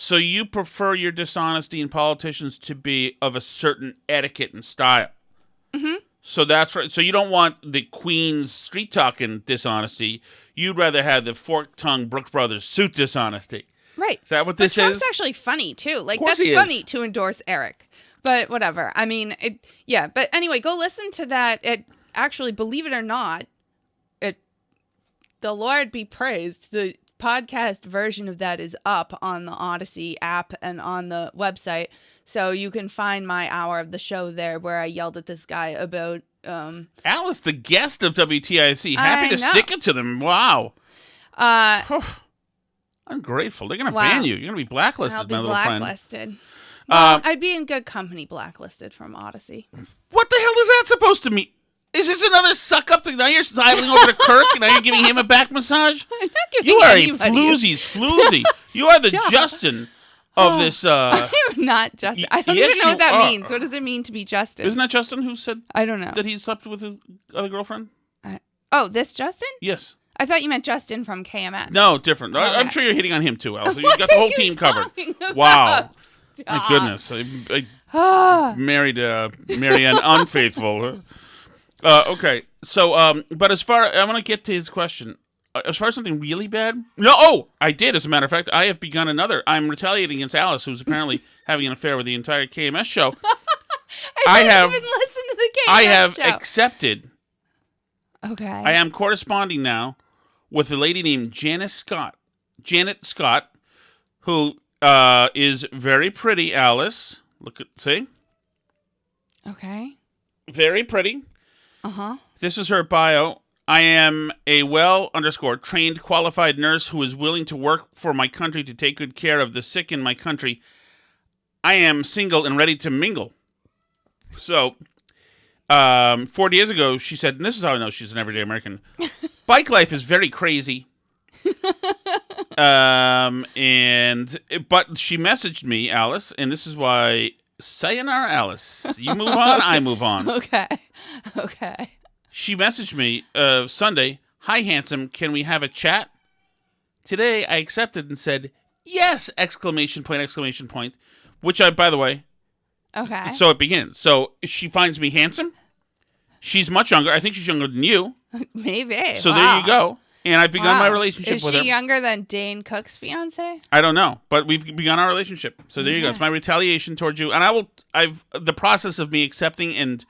Speaker 1: So you prefer your dishonesty in politicians to be of a certain etiquette and style. Mm-hmm. So that's right. So you don't want the Queen's street talking dishonesty. You'd rather have the fork-tongued Brooks Brothers suit dishonesty.
Speaker 2: Right.
Speaker 1: Is that what this
Speaker 2: Trump's
Speaker 1: is?
Speaker 2: Trump's actually funny, too. Like, that's funny to endorse Eric. But whatever. I mean, But anyway, go listen to that. Actually, believe it or not, the Lord be praised, the podcast version of that is up on the Odyssey app and on the website. So you can find my hour of the show there where I yelled at this guy about...
Speaker 1: Alice, the guest of WTIC. Happy to stick it to them. Wow. Ungrateful. They're going to ban you. You're going to be blacklisted,
Speaker 2: I'll be
Speaker 1: my little friend.
Speaker 2: Blacklisted. Well, I'd be in good company blacklisted from Odyssey.
Speaker 1: What the hell is that supposed to mean? Is this another suck up thing? Now you're sidling over to Kirk and now you're giving him a back massage?
Speaker 2: I'm not giving
Speaker 1: you are
Speaker 2: anybody
Speaker 1: a floozy. You are the Justin of this.
Speaker 2: I am not Justin. I don't even know what that means. What does it mean to be Justin?
Speaker 1: Isn't that Justin who said
Speaker 2: I don't know
Speaker 1: that he slept with his other girlfriend?
Speaker 2: This Justin?
Speaker 1: Yes.
Speaker 2: I thought you meant Justin from KMS.
Speaker 1: No, different. Okay. I'm sure you're hitting on him too, Alice. You've got the whole team covered.
Speaker 2: About?
Speaker 1: Wow.
Speaker 2: Stop.
Speaker 1: My goodness. I married Marianne Unfaithful. Okay. So, but I want to get to his question. As far as something really bad? No. I did, as a matter of fact. I have begun another. I'm retaliating against Alice, who's apparently having an affair with the entire KMS show.
Speaker 2: I haven't even listened to the KMS show.
Speaker 1: I have accepted.
Speaker 2: Okay.
Speaker 1: I am corresponding now with a lady named Janet Scott, who is very pretty, Alice. See?
Speaker 2: Okay.
Speaker 1: Very pretty.
Speaker 2: Uh-huh.
Speaker 1: This is her bio. I am a trained qualified nurse who is willing to work for my country to take good care of the sick in my country. I am single and ready to mingle. So, 4 days ago, she said, and this is how I know she's an everyday American, bike life is very crazy. But she messaged me, Alice, and this is why sayonara, Alice. You move on, I move on.
Speaker 2: Okay.
Speaker 1: She messaged me Sunday, "Hi, handsome, can we have a chat?" Today, I accepted and said, "Yes!" ! Which I, by the way,
Speaker 2: Okay.
Speaker 1: so it begins. So she finds me handsome. She's much younger. I think she's younger than you.
Speaker 2: Maybe.
Speaker 1: So there you go. And I've begun my relationship with her.
Speaker 2: Is she younger than Dane Cook's fiance?
Speaker 1: I don't know, but we've begun our relationship. So there you go. It's my retaliation towards you. And the process of me accepting and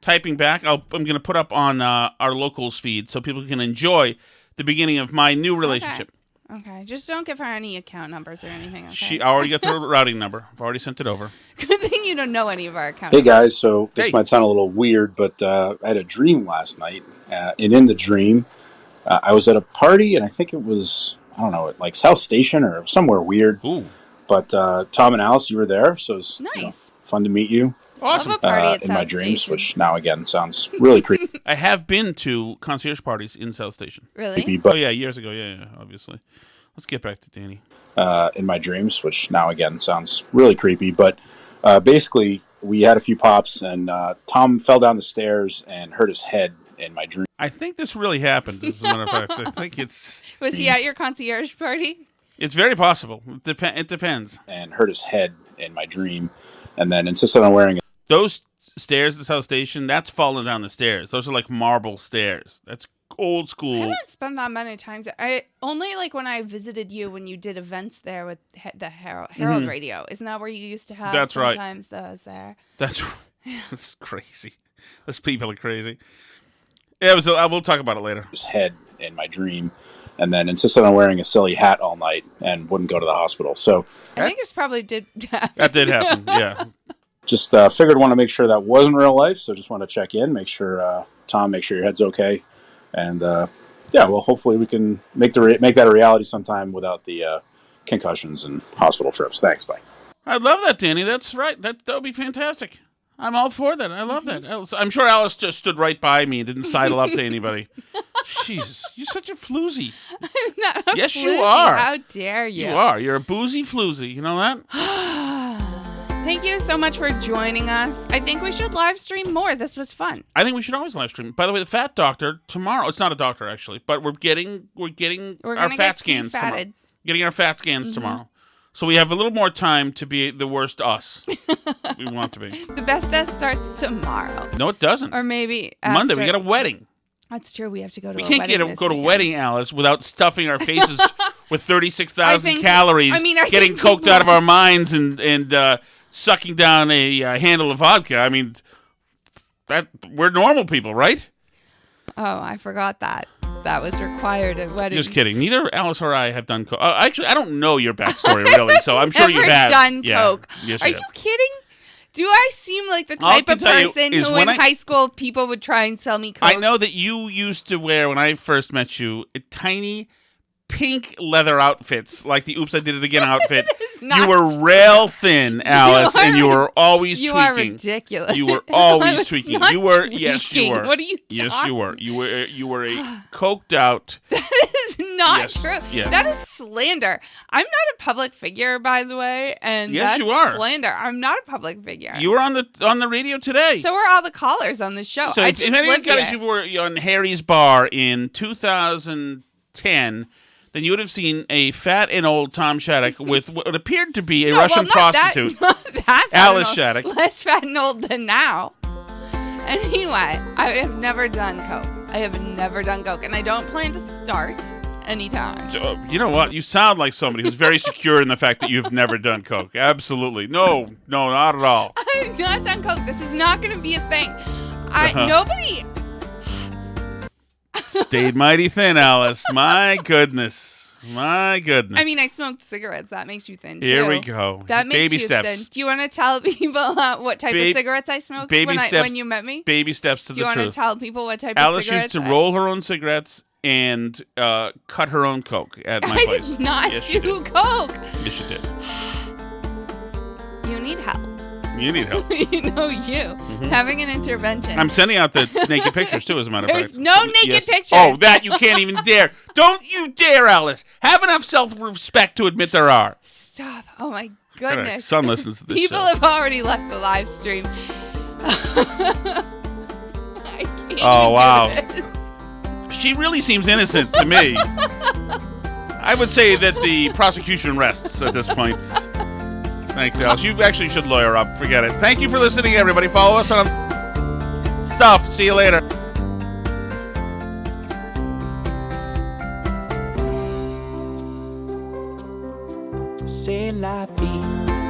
Speaker 1: typing back, I'm going to put up on our locals feed so people can enjoy the beginning of my new relationship.
Speaker 2: Okay. Just don't give her any account numbers or anything. Okay?
Speaker 1: I already got the routing number. I've already sent it over.
Speaker 2: Good thing you don't know any of our account
Speaker 12: Hey
Speaker 2: numbers.
Speaker 12: guys, so this might sound a little weird, but I had a dream last night. And in the dream, I was at a party, and I think it was, I don't know, like South Station or somewhere weird.
Speaker 1: Ooh.
Speaker 12: But Tom and Alice, you were there, so it was
Speaker 2: nice.
Speaker 12: Fun to meet you.
Speaker 1: Awesome.
Speaker 2: Love a party at
Speaker 12: in
Speaker 2: South
Speaker 12: my dreams,
Speaker 2: Station.
Speaker 12: which now again sounds really creepy.
Speaker 1: I have been to concierge parties in South Station.
Speaker 2: Really?
Speaker 12: But,
Speaker 1: oh, yeah, years ago. Yeah, obviously. Let's get back to Danny.
Speaker 12: In my dreams, which now again sounds really creepy. But basically, we had a few pops, and Tom fell down the stairs and hurt his head in my dream.
Speaker 1: I think this really happened, as a matter of fact. I think it's...
Speaker 2: Was he at your concierge party?
Speaker 1: It's very possible. It depends.
Speaker 12: And hurt his head in my dream, and then insisted on wearing
Speaker 1: Those stairs at the South Station, that's falling down the stairs. Those are like marble stairs. That's old school.
Speaker 2: I haven't spent that many times. I only like when I visited you when you did events there with the Herald Radio. Isn't that where you used to have?
Speaker 1: That's right.
Speaker 2: Sometimes that was there.
Speaker 1: That's crazy. Those people are crazy. Yeah, we'll talk about it later.
Speaker 12: His head in my dream, and then insisted on wearing a silly hat all night and wouldn't go to the hospital. So
Speaker 2: I think this probably did happen.
Speaker 1: That did happen, yeah.
Speaker 12: Just figured want to make sure that wasn't real life, so just want to check in, make sure, Tom, make sure your head's okay. And, well, hopefully we can make that a reality sometime without the concussions and hospital trips. Thanks, bye.
Speaker 1: I'd love that, Danny. That's right. That would be fantastic. I'm all for that. I love that. I'm sure Alice just stood right by me and didn't sidle up to anybody. Jesus, you're such a floozy.
Speaker 2: I'm not a
Speaker 1: yes,
Speaker 2: floozy.
Speaker 1: you are.
Speaker 2: How dare you?
Speaker 1: You are. You're a boozy floozy. You know that?
Speaker 2: Thank you so much for joining us. I think we should live stream more. This was fun.
Speaker 1: I think we should always live stream. By the way, the fat doctor tomorrow. It's not a doctor actually, but we're getting our fat scans tomorrow. Getting our fat scans tomorrow. So we have a little more time to be the worst us we want to be.
Speaker 2: The best us starts tomorrow.
Speaker 1: No, it doesn't.
Speaker 2: Or maybe
Speaker 1: Monday.
Speaker 2: after.
Speaker 1: We got a wedding.
Speaker 2: That's true. We have to go to
Speaker 1: we
Speaker 2: a
Speaker 1: can't
Speaker 2: wedding
Speaker 1: go to a wedding, Alice, without stuffing our faces with 36,000 calories,
Speaker 2: I
Speaker 1: getting coked out of our minds and sucking down a handle of vodka. I mean, we're normal people, right?
Speaker 2: Oh, I forgot that. That was required at weddings.
Speaker 1: Just kidding. Neither Alice or I have done coke. Actually, I don't know your backstory, really, so I'm sure you have.
Speaker 2: Never done coke.
Speaker 1: Yes,
Speaker 2: Are you kidding? Do I seem like the type of person who in high school people would try and sell me coke?
Speaker 1: I know that you used to wear, when I first met you, tiny pink leather outfits, like the Oops, I Did It Again outfit. You were rail thin, Alice, and you were always tweaking.
Speaker 2: You are ridiculous.
Speaker 1: You were always tweaking. You were, yes, you were.
Speaker 2: What are you talking?
Speaker 1: Yes, you were. You were a coked out.
Speaker 2: That is not true.
Speaker 1: Yes.
Speaker 2: That is slander. I'm not a public figure, by the way, and
Speaker 1: yes,
Speaker 2: that's
Speaker 1: you are.
Speaker 2: slander. I'm not a public figure.
Speaker 1: You were on the radio today.
Speaker 2: So were all the callers on the show.
Speaker 1: So
Speaker 2: I
Speaker 1: if
Speaker 2: just
Speaker 1: any
Speaker 2: lived
Speaker 1: guys
Speaker 2: here.
Speaker 1: you were on Harry's Bar in 2010, then you would have seen a fat and old Tom Shattuck with what appeared to be a Russian prostitute, Alice Shattuck.
Speaker 2: Less fat and old than now. Anyway, I have never done coke. I have never done coke, and I don't plan to start anytime.
Speaker 1: So, you know what? You sound like somebody who's very secure in the fact that you've never done coke. Absolutely. No, not at all.
Speaker 2: I've not done coke. This is not going to be a thing. Nobody...
Speaker 1: Stayed mighty thin, Alice. My goodness. My goodness.
Speaker 2: I mean, I smoked cigarettes. That makes you thin, too.
Speaker 1: Here we go.
Speaker 2: That makes
Speaker 1: Baby
Speaker 2: you
Speaker 1: steps.
Speaker 2: thin. Do you want to tell people what type of cigarettes I smoked when you met me?
Speaker 1: Baby steps to the truth.
Speaker 2: Do you want to tell people what type
Speaker 1: Alice
Speaker 2: of cigarettes?
Speaker 1: used to roll her own cigarettes and cut her own coke at my place.
Speaker 2: I did not do coke.
Speaker 1: Yes, you did.
Speaker 2: You need help.
Speaker 1: You need help.
Speaker 2: You know you. Having an intervention.
Speaker 1: I'm sending out the naked pictures, too, as a matter of fact.
Speaker 2: There's no naked pictures.
Speaker 1: Oh, that you can't even dare. Don't you dare, Alice. Have enough self-respect to admit there are.
Speaker 2: stop. Oh, my
Speaker 1: Her
Speaker 2: goodness.
Speaker 1: son listens to this
Speaker 2: People
Speaker 1: show.
Speaker 2: have already left the live stream. I can't
Speaker 1: Oh,
Speaker 2: even
Speaker 1: wow.
Speaker 2: do this.
Speaker 1: She really seems innocent to me. I would say that the prosecution rests at this point. Thanks, Alice. You actually should lawyer up. Forget it. Thank you for listening, everybody. Follow us on stuff. See you later.
Speaker 13: C'est la vie.